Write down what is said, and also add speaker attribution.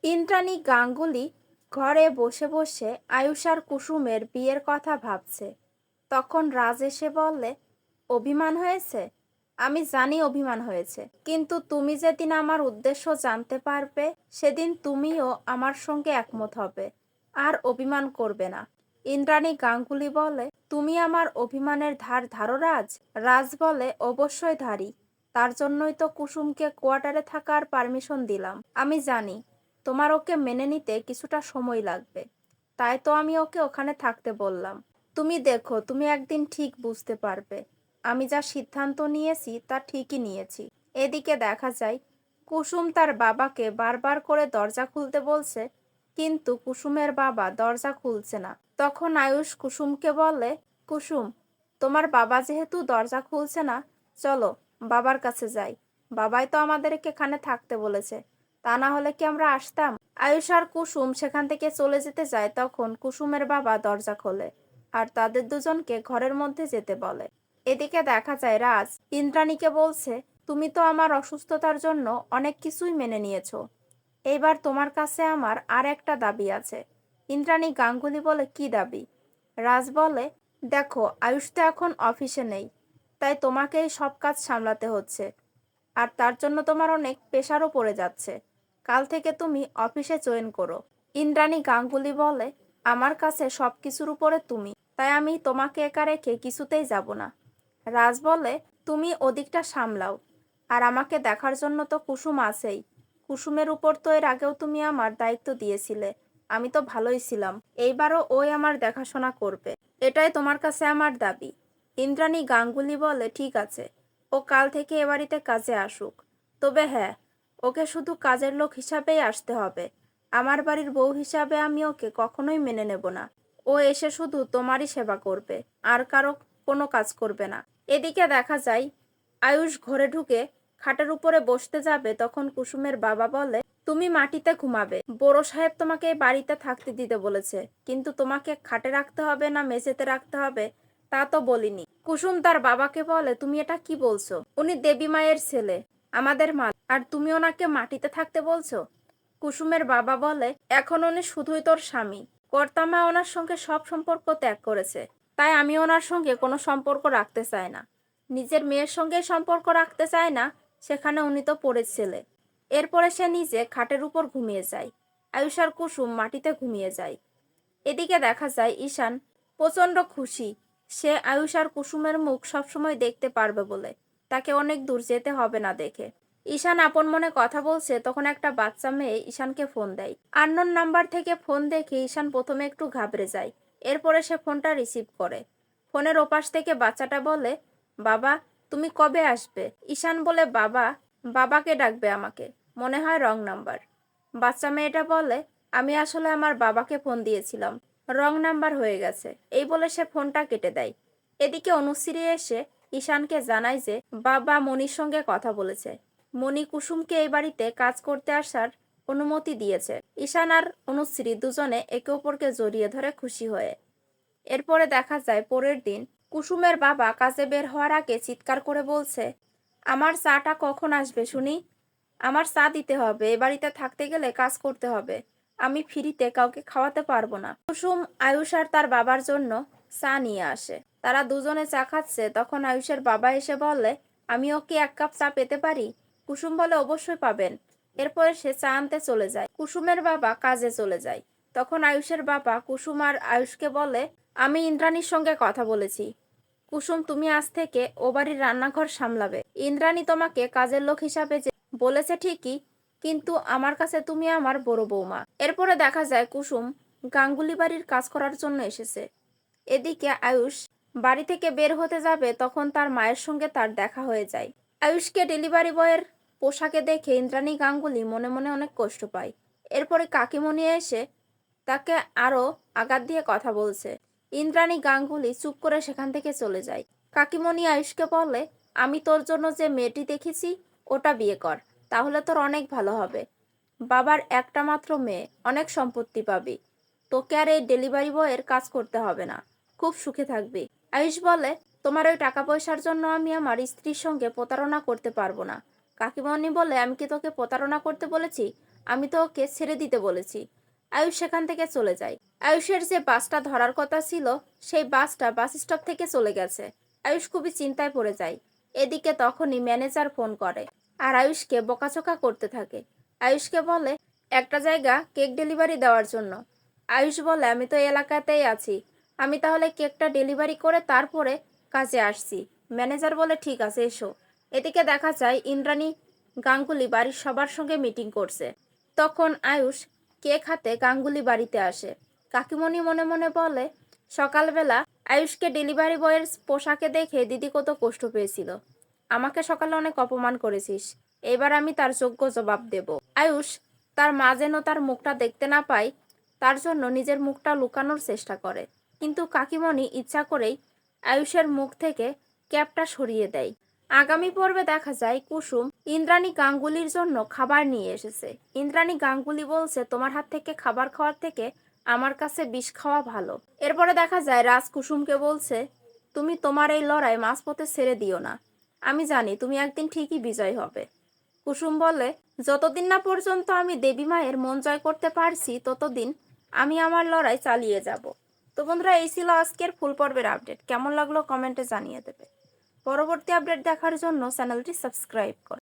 Speaker 1: ইন্দ্রাণী গাঙ্গুলি ঘরে বসে বসে আয়ুষ আর কুসুমের বিয়ের কথা ভাবছে। তখন রাজ এসে বললে, অভিমান হয়েছে? আমি জানি অভিমান হয়েছে, কিন্তু তুমি যেদিন আমার উদ্দেশ্য জানতে পারবে সেদিন তুমিও আমার সঙ্গে একমত হবে, আর অভিমান করবে না। ইন্দ্রাণী গাঙ্গুলি বলে, তুমি আমার অভিমানের ধার ধারো রাজ? রাজ বলে, অবশ্যই ধারি। তার জন্যই তো কুসুমকে কোয়ার্টারে থাকার পারমিশন দিলাম। আমি জানি তোমার ওকে মেনে নিতে কিছুটা সময় লাগবে, তাই তো আমি ওকে ওখানে থাকতে বললাম। তুমি দেখো, তুমি একদিন ঠিক বুঝতে পারবে আমি যা সিদ্ধান্ত নিয়েছি তা ঠিকই নিয়েছি। এদিকে দেখা যায় কুসুম তার বাবাকে বারবার করে দরজা খুলতে বলছে, কিন্তু কুসুমের বাবা দরজা খুলছে না। তখন আয়ুষ কুসুমকে বলে, কুসুম, তোমার বাবা যেহেতু দরজা খুলছে না, চলো বাবার কাছে যাই। বাবাই তো আমাদেরকে এখানে থাকতে বলেছে, তা না হলে কি আমরা আসতাম? আয়ুষ আর কুসুম সেখান থেকে চলে যেতে যায়, তখন কুসুমের বাবা দরজা খোলে আর তাদের দুজনকে ঘরের মধ্যে যেতে বলে। এদিকে দেখা যায় রাজ ইন্দ্রাণীকে বলছে, তুমি তো আমার অসুস্থতার জন্য অনেক কিছুই মেনে নিয়েছো, এইবার তোমার কাছে আমার আর একটা দাবি আছে। ইন্দ্রাণী গাঙ্গুলি বলে, কি দাবি? রাজ বলে, দেখো আয়ুষ তো এখন অফিসে নেই, তাই তোমাকেই সব কাজ সামলাতে হচ্ছে, আর তার জন্য তোমার অনেক প্রেশারও পড়ে যাচ্ছে। কাল থেকে তুমি অফিসে জয়েন করো। ইন্দ্রাণী গাঙ্গুলি বলে, আমার কাছে সবকিছুর উপরে তুমি, তাই আমি তোমাকে একা রেখে কিছুতেই যাব না। রাজ বলে, তুমি ওদিকটা সামলাও, আর আমাকে দেখার জন্য তো কুসুম আছেই। কুসুমের উপর তো এর আগেও তুমি আমার দায়িত্ব দিয়েছিলে, আমি তো ভালোই ছিলাম, এইবারও ওই আমার দেখাশোনা করবে, এটাই তোমার কাছে আমার দাবি। ইন্দ্রাণী গাঙ্গুলি বলে, ঠিক আছে, ও কাল থেকে এ বাড়িতে কাজে আসুক, তবে হ্যাঁ, ওকে শুধু কাজের লোক হিসাবেই আসতে হবে। আমার বাড়ির বউ হিসাবে আমি ওকে কখনোই মেনে নেব না। ও এসে শুধু তোমারই সেবা করবে, আর কারো কোনো কাজ করবে না। এদিকে দেখা যায় আয়ুষ ঘরে ঢুকে খাটের উপরে বসতে যাবে, তখন কুসুমের বাবা বলে, তুমি মাটিতে ঘুমাবে, বড় সাহেব তোমাকে এই বাড়িতে থাকতে দিতে বলেছে, কিন্তু তোমাকে খাটে রাখতে হবে না মেঝেতে রাখতে হবে তা তো বলিনি। কুসুম তার বাবাকে বলে, তুমি এটা কি বলছো? উনি দেবী মায়ের ছেলে, আমাদের মা, আর তুমি ওনাকে মাটিতে থাকতে বলছো? কুসুমের বাবা বলে, এখন উনি শুধুই তোর স্বামী, কর্তামা ওনার সঙ্গে সব সম্পর্ক ত্যাগ করেছে, তাই আমি ওনার সঙ্গে কোনো সম্পর্ক রাখতে চাই না। নিজের মেয়ের সঙ্গে সম্পর্ক রাখতে চায় না, সেখানে উনি তো পড়ে ছেলে। এরপরে সে নিজে খাটের উপর ঘুমিয়ে যায়। আয়ুষ আর কুসুম মাটিতে ঘুমিয়ে যায়। এদিকে দেখা যায় ঈশান প্রচন্ড খুশি, সে আয়ুষ আর কুসুমের মুখ সবসময় দেখতে পারবে বলে তাকে অনেক দূর যেতে হবে না দেখে। ঈশান আপন মনে কথা বলছে, তখন একটা বাচ্চা মেয়ে ঈশানকে ফোন দেয়। আননোন নাম্বার থেকে ফোন দেখে ঈশান প্রথমে একটু ঘাবড়ে যায়, এরপরে সে ফোনটা রিসিভ করে। ফোনের ওপাশ থেকে বাচ্চাটা বলে, বাবা তুমি কবে আসবে? ঈশান বলে, বাবা? বাবাকে ডাকবে আমাকে, মনে হয় রং নাম্বার। বাচ্চা মেয়েটা বলে, আমি আসলে আমার বাবাকে ফোন দিয়েছিলাম, রং নাম্বার হয়ে গেছে, এই বলে সে ফোনটা কেটে দেয়। এদিকে অনুশ্রী এসে ঈশানকে জানায় যে বাবা মনির সঙ্গে কথা বলেছে, মনি কুসুমকে এই বাড়িতে কাজ করতে আসার অনুমতি দিয়েছে। ঈশান আর অনুশ্রী দুজনে একে অপরকে জড়িয়ে ধরে খুশি হয়ে। এরপরে দেখা যায় পরের দিন কুসুমের বাবা কাজে বের হওয়ার আগে চিৎকার করে বলছে, আমার চাটা কখন আসবে শুনি? আমার চা দিতে হবে, এ বাড়িতে থাকতে গেলে কাজ করতে হবে, আমি ফ্রিতে কাউকে খাওয়াতে পারবো না। কুসুম আয়ুষ আর তার বাবার জন্য চা নিয়ে আসে, তারা দুজনে চা খাচ্ছে, তখন আয়ুষের বাবা এসে বলে, আমি ওকে এক কাপ চা পেতে পারি? কুসুম বলে, অবশ্যই পাবেন। এরপরে সে চা আনতে চলে যায়, কুসুমের বাবা কাজে চলে যায়। তখন আয়ুষের বাবা কুসুম আর আয়ুষকে বলে, আমি ইন্দ্রাণীর সঙ্গে কথা বলেছি, কুসুম তুমি আজ থেকে ও বাড়ির রান্নাঘর সামলাবে। ইন্দ্রাণী তোমাকে কাজের লোক হিসাবে যে বলেছে ঠিকই, কিন্তু আমার কাছে তুমি আমার বড় বৌমা। এরপরে দেখা যায় কুসুম গাঙ্গুলি বাড়ির কাজ করার জন্য এসেছে। এদিকে আয়ুষ বাড়ি থেকে বের হতে যাবে, তখন তার মায়ের সঙ্গে তার দেখা হয়ে যায়। আয়ুষকে ডেলিভারি বয়ের পোশাকে দেখে ইন্দ্রাণী গাঙ্গুলি মনে মনে অনেক কষ্ট পায়। এরপরে কাকিমণি এসে তাকে আরো আঘাত দিয়ে কথা বলছে। ইন্দ্রাণী গাঙ্গুলি চুপ করে সেখান থেকে চলে যায়। কাকিমণি আয়ুষকে বলে, আমি তোর জন্য যে মেয়েটি দেখেছি ওটা বিয়ে কর, তাহলে তোর অনেক ভালো হবে। বাবার একটা মাত্র মেয়ে, অনেক সম্পত্তি পাবি, তোকে আর এই ডেলিভারি বয়ের কাজ করতে হবে না, খুব সুখে থাকবি। আয়ুষ বলে, তোমার ওই টাকা পয়সার জন্য আমি আমার স্ত্রীর সঙ্গে প্রতারণা করতে পারবো না। কাকিমণি বলে, আমি কি তোকে প্রতারণা করতে বলেছি? আমি তো ওকে ছেড়ে দিতে বলেছি। আয়ুষ সেখান থেকে চলে যায়। আয়ুষের যে বাসটা ধরার কথা ছিল সেই বাসটা বাস স্টপ থেকে চলে গেছে। আয়ুষ খুবই চিন্তায় পড়ে যায়। এদিকে তখনই ম্যানেজার ফোন করে আর আয়ুষকে বকাঝকা করতে থাকে। আয়ুষকে বলে একটা জায়গা কেক ডেলিভারি দেওয়ার জন্য। আয়ুষ বলে আমি তো এই এলাকাতেই আছি, আমি তাহলে কেকটা ডেলিভারি করে তারপরে কাজে আসছি। ম্যানেজার বলে ঠিক আছে এসো। এদিকে দেখা যায় ইন্দ্রাণী গাঙ্গুলি বাড়ির সবার সঙ্গে মিটিং করছে। তখন আয়ুষ কেক হাতে গাঙ্গুলি বাড়িতে আসে। কাকিমণি মনে মনে বলে সকালবেলা আয়ুষকে ডেলিভারি বয়ের পোশাকে দেখে দিদি কত কষ্ট পেয়েছিল। আমাকে সকালে অনেক অপমান করেছিস, এবার আমি তার যোগ্য জবাব দেব। আয়ুষ তার মা যেন তার মুখটা দেখতে না পায় তার জন্য নিজের মুখটা লুকানোর চেষ্টা করে, কিন্তু কাকিমণি ইচ্ছা করেই আয়ুষের মুখ থেকে ক্যাপটা সরিয়ে দেয়। আগামী পর্বে দেখা যায় কুসুম ইন্দ্রাণী গাঙ্গুলির জন্য খাবার নিয়ে এসেছে। ইন্দ্রাণী গাঙ্গুলি বলছে তোমার হাত থেকে খাবার খাওয়ার থেকে আমার কাছে বিষ খাওয়া ভালো। এরপরে দেখা যায় রাজ কুসুমকে বলছে তুমি তোমার এই লড়াই মাঝপথে ছেড়ে দিও না, আমি জানি তুমি একদিন ঠিকই বিজয় হবে। কুসুম বলে যতদিন না পর্যন্ত আমি দেবী মায়ের মন জয় করতে পারছি ততদিন আমি আমার লড়াই চালিয়ে যাব। তো বন্ধুরা, এই ছিল আজকের ফুল পর্বের আপডেট। কেমন লাগলো কমেন্টে জানিয়ে দেবে। পরবর্তী আপডেট দেখার জন্য চ্যানেলটি সাবস্ক্রাইব করো।